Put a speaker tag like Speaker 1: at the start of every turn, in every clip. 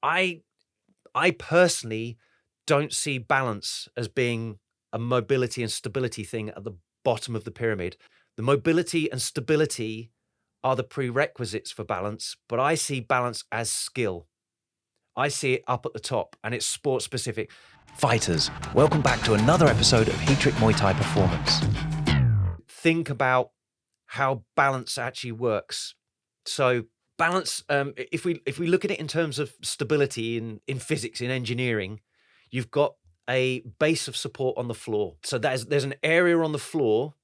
Speaker 1: I I personally don't see balance as being a mobility and stability thing at the bottom of the pyramid. The mobility and stability are the prerequisites for balance, but I see balance as skill. I see it up at the top and it's sport specific. Fighters, welcome back to another episode of Heatrick Muay Thai Performance. Think about how balance actually works. So balance, if we look at it in terms of stability in physics, in engineering, you've got a base of support on the floor. So there's an area on the floor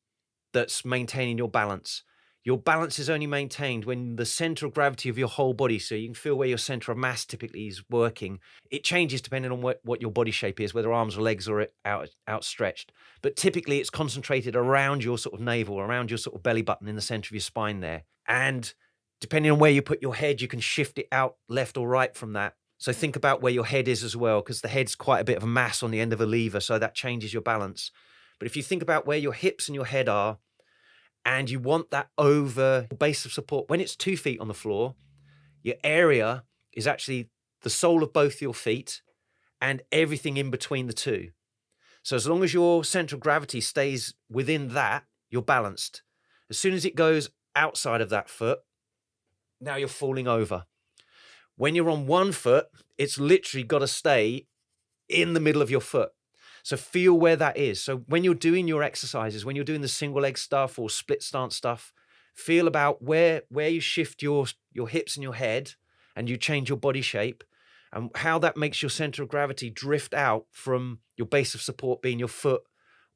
Speaker 1: that's maintaining your balance. Your balance is only maintained when the center of gravity of your whole body, so you can feel where your center of mass typically is working. It changes depending on what your body shape is, whether arms or legs are outstretched. But typically it's concentrated around your sort of navel, around your sort of belly button in the center of your spine there. And depending on where you put your head, you can shift it out left or right from that. So think about where your head is as well, because the head's quite a bit of a mass on the end of a lever, so that changes your balance. But if you think about where your hips and your head are, and you want that over base of support, when it's 2 feet on the floor, your area is actually the sole of both your feet and everything in between the two. So as long as your center of gravity stays within that, you're balanced. As soon as it goes outside of that foot, now you're falling over. When you're on one foot, it's literally got to stay in the middle of your foot. So feel where that is. So when you're doing your exercises, when you're doing the single leg stuff or split stance stuff, feel about where you shift your hips and your head and you change your body shape and how that makes your center of gravity drift out from your base of support being your foot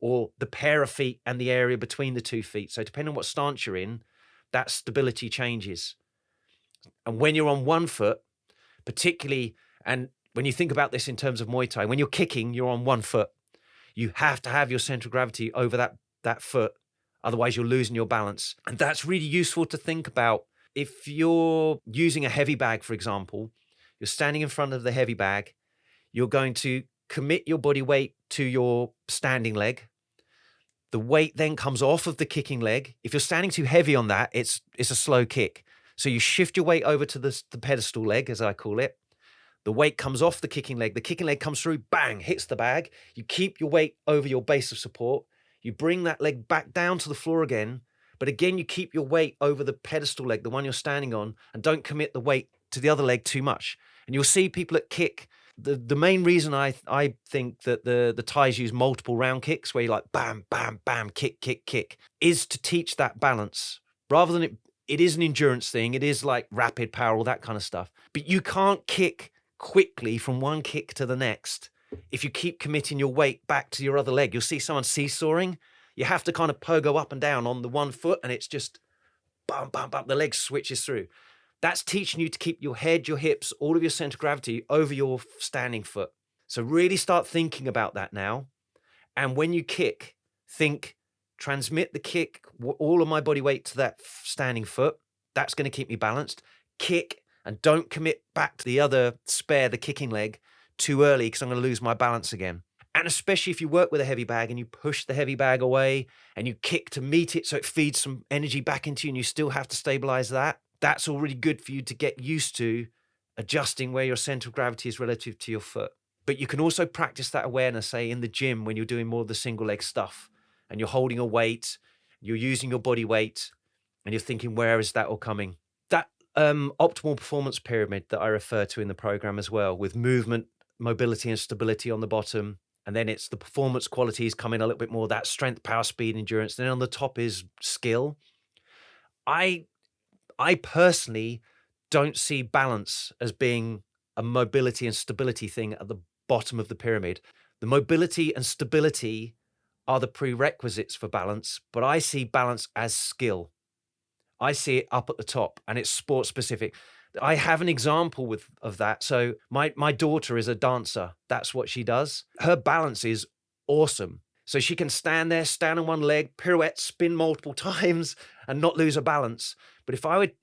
Speaker 1: or the pair of feet and the area between the 2 feet. So depending on what stance you're in, that stability changes. And when you're on one foot, particularly, and when you think about this in terms of Muay Thai, when you're kicking, you're on one foot. You have to have your center of gravity over that foot. Otherwise, you're losing your balance. And that's really useful to think about. If you're using a heavy bag, for example, you're standing in front of the heavy bag, you're going to commit your body weight to your standing leg. The weight then comes off of the kicking leg. If you're standing too heavy on that, it's a slow kick. So you shift your weight over to the pedestal leg, as I call it. The weight comes off the kicking leg. The kicking leg comes through, bang, hits the bag. You keep your weight over your base of support. You bring that leg back down to the floor again. But again, you keep your weight over the pedestal leg, the one you're standing on, and don't commit the weight to the other leg too much. And you'll see people that kick. The main reason I think that the Thais use multiple round kicks, where you like bam, bam, bam, kick, kick, kick, is to teach that balance. Rather than it is an endurance thing. It is like rapid power, all that kind of stuff. But you can't kick quickly from one kick to the next if you keep committing your weight back to your other leg. You'll see someone seesawing. You have to kind of pogo up and down on the one foot, and it's just bam, bam, bam. The leg switches through. That's teaching you to keep your head, your hips, all of your center of gravity over your standing foot. So really start thinking about that now. And when you kick, think, transmit the kick, all of my body weight to that standing foot. That's going to keep me balanced. Kick, and don't commit back to the other spare, the kicking leg, too early because I'm going to lose my balance again. And especially if you work with a heavy bag and you push the heavy bag away and you kick to meet it so it feeds some energy back into you and you still have to stabilize that, that's already good for you to get used to adjusting where your center of gravity is relative to your foot. But you can also practice that awareness, say, in the gym when you're doing more of the single leg stuff and you're holding a weight, you're using your body weight, and you're thinking, where is that all coming? Optimal performance pyramid that I refer to in the program as well, with movement, mobility, and stability on the bottom. And then it's the performance qualities coming a little bit more, that strength, power, speed, endurance. Then on the top is skill. I personally don't see balance as being a mobility and stability thing at the bottom of the pyramid. The mobility and stability are the prerequisites for balance, but I see balance as skill. I see it up at the top and it's sport specific. I have an example of that. So my daughter is a dancer. That's what she does. Her balance is awesome. So she can stand there, stand on one leg, pirouette, spin multiple times and not lose her balance. But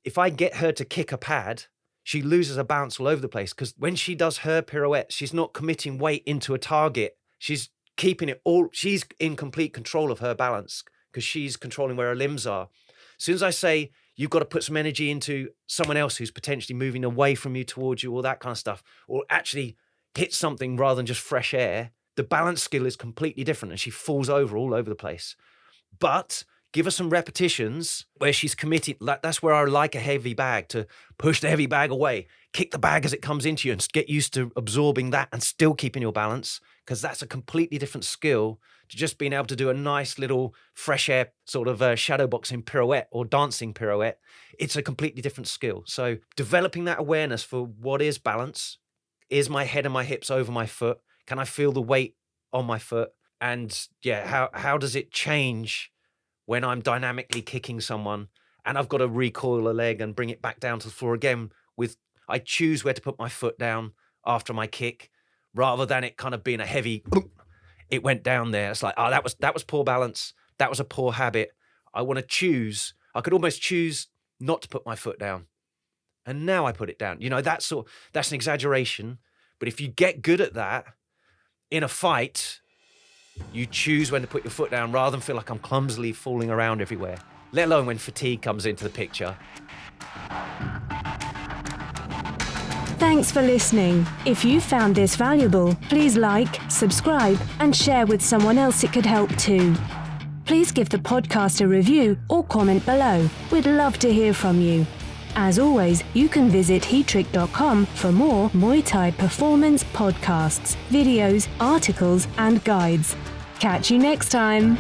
Speaker 1: if I get her to kick a pad, she loses her balance all over the place, because when she does her pirouette, she's not committing weight into a target. She's keeping it all. She's in complete control of her balance because she's controlling where her limbs are. As soon as I say you've got to put some energy into someone else who's potentially moving away from you towards you, all that kind of stuff, or actually hit something rather than just fresh air, the balance skill is completely different and she falls over all over the place. But give her some repetitions where she's committed. That's where I like a heavy bag, to push the heavy bag away, kick the bag as it comes into you and get used to absorbing that and still keeping your balance, because that's a completely different skill to just being able to do a nice little fresh air sort of shadow boxing pirouette or dancing pirouette. It's a completely different skill. So developing that awareness for what is balance. Is my head and my hips over my foot? Can I feel the weight on my foot? And yeah, how does it change when I'm dynamically kicking someone and I've got to recoil a leg and bring it back down to the floor again I choose where to put my foot down after my kick, rather than it kind of being a heavy, it went down there. It's like, oh, that was poor balance. That was a poor habit. I could almost choose not to put my foot down. And now I put it down. That's an exaggeration. But if you get good at that in a fight, you choose when to put your foot down rather than feel like I'm clumsily falling around everywhere, let alone when fatigue comes into the picture.
Speaker 2: Thanks for listening. If you found this valuable, please like, subscribe, and share with someone else it could help too. Please give the podcast a review or comment below. We'd love to hear from you. As always, you can visit heatrick.com for more Muay Thai performance podcasts, videos, articles, and guides. Catch you next time.